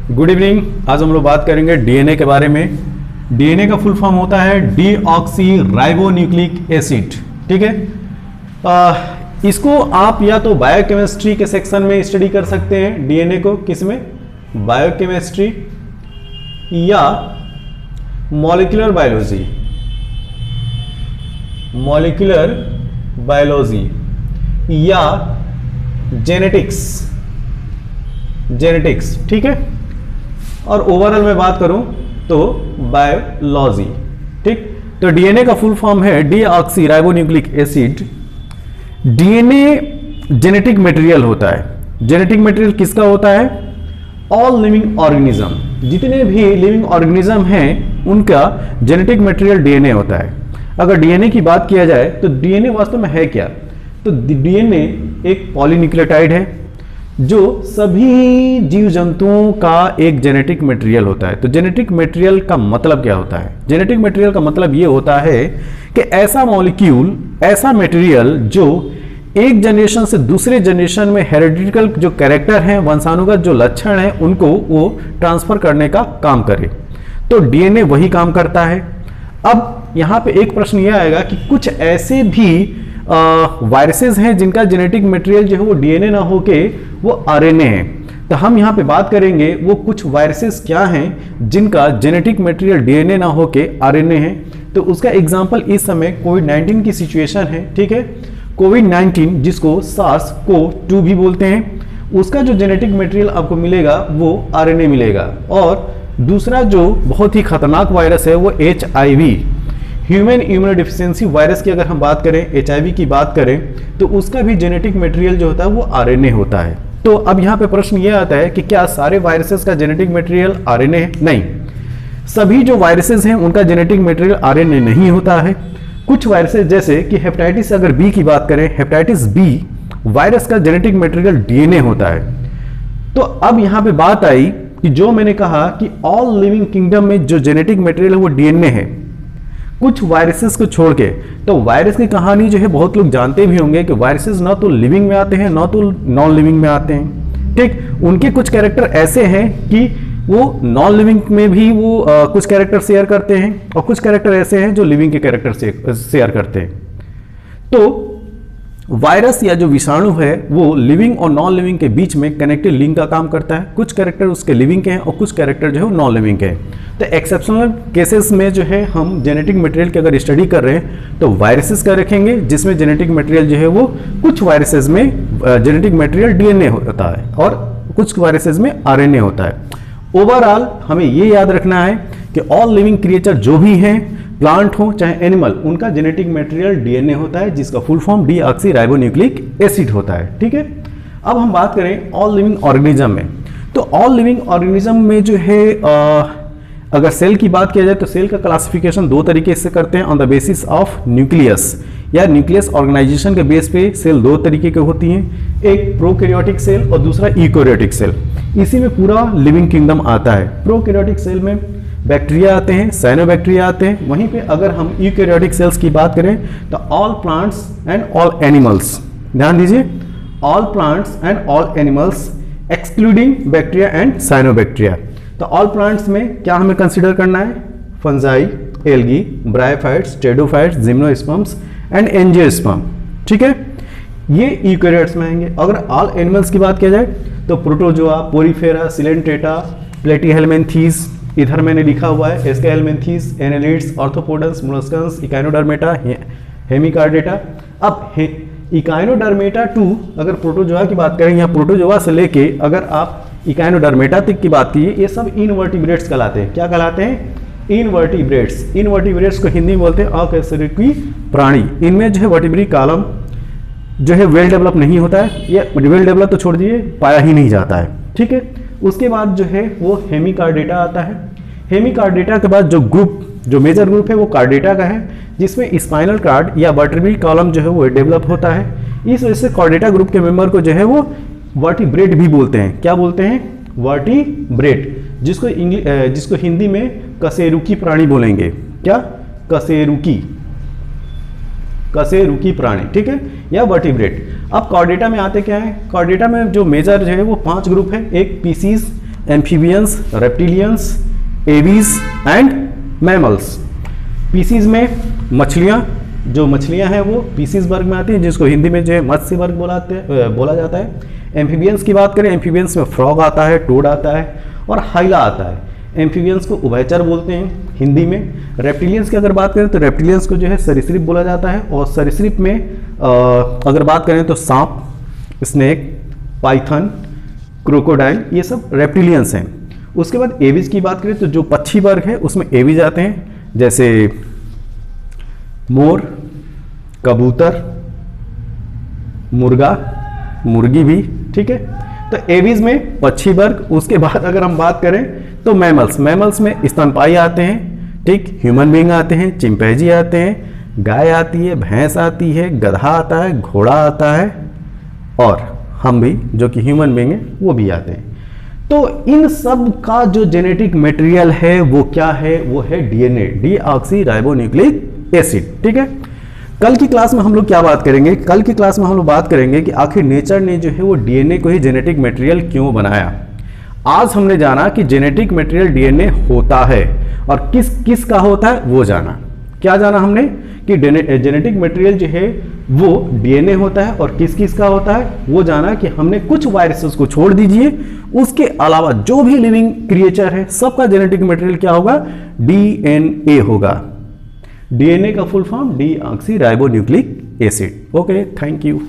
Good evening. आज हम लोग बात करेंगे डीएनए के बारे में। डीएनए का फुल फॉर्म होता है डीऑक्सी राइबोन्यूक्लिक एसिड। ठीक है, इसको आप या तो बायोकेमिस्ट्री के सेक्शन में स्टडी कर सकते हैं। डीएनए को किस में? बायोकेमिस्ट्री या मॉलिक्यूलर बायोलॉजी, मॉलिक्यूलर बायोलॉजी या जेनेटिक्स। ठीक है, और ओवरऑल मैं बात करूं तो बायोलॉजी। ठीक, तो डीएनए का फुल फॉर्म है deoxy ribonucleic acid. DNA genetic material होता है। जेनेटिक मटेरियल किसका होता है? ऑल लिविंग ऑर्गेनिज्म, जितने भी लिविंग ऑर्गेनिज्म हैं उनका जेनेटिक मटेरियल डीएनए होता है। अगर डीएनए की बात किया जाए तो डीएनए वास्तव में है क्या? तो डीएनए एक पॉलीन्यूक्लियोटाइड है जो सभी जीव जंतुओं का एक जेनेटिक मटेरियल होता है। तो जेनेटिक मटेरियल का मतलब क्या होता है? जेनेटिक मटेरियल का मतलब ये होता है कि ऐसा मॉलिक्यूल, ऐसा मटेरियल जो एक जनरेशन से दूसरे जनरेशन में हेरिडिटिकल जो कैरेक्टर हैं, वंशानुगत जो लक्षण हैं, उनको वो ट्रांसफर करने का काम करे। तो डीएनए वही काम करता है। अब यहां पे एक प्रश्न यह आएगा कि कुछ ऐसे भी वायरसेस हैं जिनका जेनेटिक मटेरियल जो है वो डीएनए ना होके वो आरएनए है। तो हम यहाँ पे बात करेंगे वो कुछ वायरसेस क्या हैं जिनका जेनेटिक मटेरियल डीएनए ना होके आरएनए है। तो उसका एग्जांपल इस समय कोविड-19 की सिचुएशन है। ठीक है, कोविड-19 जिसको SARS-CoV-2 भी बोलते हैं, उसका जो जेनेटिक मटेरियल आपको मिलेगा वो आरएनए मिलेगा। और दूसरा जो बहुत ही खतरनाक वायरस है वो HIV, ह्यूमन इम्यूनोडेफिशिएंसी वायरस की अगर हम बात करें, HIV की बात करें, तो उसका भी जेनेटिक मटेरियल जो होता है वो आरएनए होता है। तो अब यहाँ पे प्रश्न ये आता है कि क्या सारे वायरसेस का जेनेटिक मटेरियल आरएनए है? नहीं, सभी जो वायरसेस हैं उनका जेनेटिक मटेरियल आरएनए नहीं होता है। कुछ वायरसेस जैसे कि हेपेटाइटिस अगर बी की बात करें, हेपेटाइटिस बी वायरस का जेनेटिक मटेरियल डीएनए होता है। तो अब यहाँ पे बात आई कि जो मैंने कहा कि ऑल लिविंग किंगडम में जो जेनेटिक मटेरियल है वो डीएनए है, कुछ वायरसेस को छोड़ के। तो वायरस की कहानी जो है बहुत लोग जानते भी होंगे कि वायरसेस ना तो लिविंग में आते हैं ना तो नॉन लिविंग में आते हैं। ठीक, उनके कुछ कैरेक्टर ऐसे हैं कि वो नॉन लिविंग में भी वो कुछ कैरेक्टर शेयर करते हैं और कुछ कैरेक्टर ऐसे हैं जो लिविंग के कैरेक्टर से शेयर करते हैं। तो वायरस या जो विषाणु है वो लिविंग और नॉन लिविंग के बीच में कनेक्टिव लिंक का काम करता है। कुछ कैरेक्टर उसके लिविंग के हैं और कुछ कैरेक्टर जो है नॉन लिविंग के हैं। तो एक्सेप्शनल केसेस में जो है हम जेनेटिक मटेरियल की अगर स्टडी कर रहे हैं तो वायरसेस का रखेंगे जिसमें जेनेटिक मटेरियल जो है वो कुछ वायरसेस में जेनेटिक मटेरियल डीएनए होता है और कुछ वायरसेस में आरएनए होता है। ओवरऑल हमें ये याद रखना है कि ऑल लिविंग क्रिएचर जो भी हैं, प्लांट हो चाहे एनिमल, उनका जेनेटिक मटेरियल डीएनए होता है जिसका full form deoxy ribonucleic acid होता है। ठीक है, अब हम बात करें ऑल लिविंग ऑर्गेनिज्म में। तो ऑल लिविंग ऑर्गेनिज्म में जो है अगर सेल की बात किया जाए तो सेल का क्लासिफिकेशन दो तरीके से करते हैं, on the basis of nucleus या न्यूक्लियस ऑर्गेनाइजेशन के बेस पे सेल दो तरीके की होती हैं, एक प्रोकैरियोटिक सेल और दूसरा यूकैरियोटिक सेल। इसी में पूरा लिविंग किंगडम आता है। प्रोकैरियोटिक सेल में बैक्टीरिया आते हैं, साइनोबैक्टीरिया आते हैं। वहीं पे अगर हम यूकैरियोटिक सेल्स की बात करें तो all plants and all animals, ध्यान दीजिए, all plants and all animals excluding bacteria and cyanobacteria. तो ऑल प्लांट्स में क्या हमें कंसीडर करना है? Fungi, algae, bryophytes, टेडोफाइट्स, gymnosperms and angiosperm. ठीक है, ये यूकैरियोट्स में आएंगे। अगर ऑल एनिमल्स की बात किया जाए तो प्रोटोजोआ, पोरीफेरा, सिलेंट्रेटा, प्लेटीहेलमिन्थीज, इधर मैंने लिखा हुआ है एस्केहेलमिन्थीज, एनालिड्स, आर्थ्रोपोडन्स, मोलस्कन्स, इकाइनोडर्मेटा, हेमिकार्डेटा। अब इकाइनोडर्मेटा टू अगर प्रोटोजोआ की बात करें या प्रोटोजोआ से लेके अगर आप इकाइनोडर्मेटा तक की बात कीजिए, ये सब इनवर्टिब्रेट्स कहलाते हैं। क्या कहलाते हैं? इनवर्टिब्रेट्स। इनवर्टिब्रेट्स को हिंदी में बोलते हैं अकशेरुकी प्राणी। इनमें जो है वर्टिब्री कॉलम जो है वेल डेवलप नहीं होता है, या वेल डेवलप तो छोड़ दीजिए, पाया ही नहीं जाता है। ठीक है, उसके बाद जो है वो हेमिकार्डेटा आता है। हेमिकार्डेटा के बाद जो ग्रुप, जो मेजर ग्रुप है वो कार्डेटा का है, जिसमें स्पाइनल कार्ड या वर्टिब्री कॉलम जो है वो डेवलप होता है। इस वजह से कार्डेटा ग्रुप के मेंबर को जो है वो वर्टिब्रेट भी बोलते हैं। क्या बोलते हैं? वर्टिब्रेट, जिसको हिंदी में कशेरुकी प्राणी बोलेंगे। क्या? कशेरुकी प्राणी। ठीक है, या वर्टिब्रेट। अब कॉर्डेटा में आते क्या है? कॉर्डेटा में जो मेजर जो है वो 5 ग्रुप है। एक Pisces, amphibians, reptilians, aves and mammals. Pisces में मछलियाँ, जो मछलियाँ हैं वो पीसीज वर्ग में आती हैं, जिसको हिंदी में जो है मत्स्य वर्ग बोला जाता है। एम्फीबियंस की बात करें, एम्फीबियंस में फ्रॉग आता है, टोड आता है और हाइला आता है। एम्फीबियंस को उभयचर बोलते हैं हिंदी में। रेप्टिलियंस की अगर बात करें तो रेप्टिलियंस को जो है सरीसृप बोला जाता है, और सरीसृप में अगर बात करें तो सांप, स्नेक, पाइथन, क्रोकोडाइल, ये सब रेप्टिलियंस हैं। उसके बाद एविज की बात करें तो जो पक्षी वर्ग है उसमें एविज आते हैं, जैसे मोर, कबूतर, मुर्गा, मुर्गी भी, ठीक है। तो एविज में पक्षी वर्ग। उसके बाद अगर हम बात करें तो मैमल्स, मैमल्स में स्तनपायी आते हैं, ठीक, ह्यूमन बीइंग आते हैं, चिंपैंजी आते हैं, गाय आती है, भैंस आती है, गधा आता है, घोड़ा आता है, और हम भी जो कि ह्यूमन बीइंग है वो भी आते हैं। तो इन सब का जो जेनेटिक मटेरियल है वो क्या है, वो है डीएनए, डीऑक्सी राइबोन्यूक्लिक एसिड, ठीक है। कल की क्लास में हम लोग क्या बात करेंगे, कल की क्लास में हम लोग बात करेंगे कि आखिर नेचर ने जो है वो डीएनए को ही जेनेटिक मटेरियल क्यों बनाया। आज हमने जाना कि जेनेटिक मटेरियल डीएनए होता है, और किस किस का होता है वो जाना। क्या जाना हमने कि जेनेटिक मटेरियल जो है वो डीएनए होता है, और किस किस का होता है वो जाना कि हमने कुछ वायरसेस को छोड़ दीजिए, उसके अलावा जो भी लिविंग क्रिएचर है सबका जेनेटिक मटेरियल क्या होगा, डीएनए होगा। डीएनए का full form deoxy ribonucleic acid. Okay, thank you.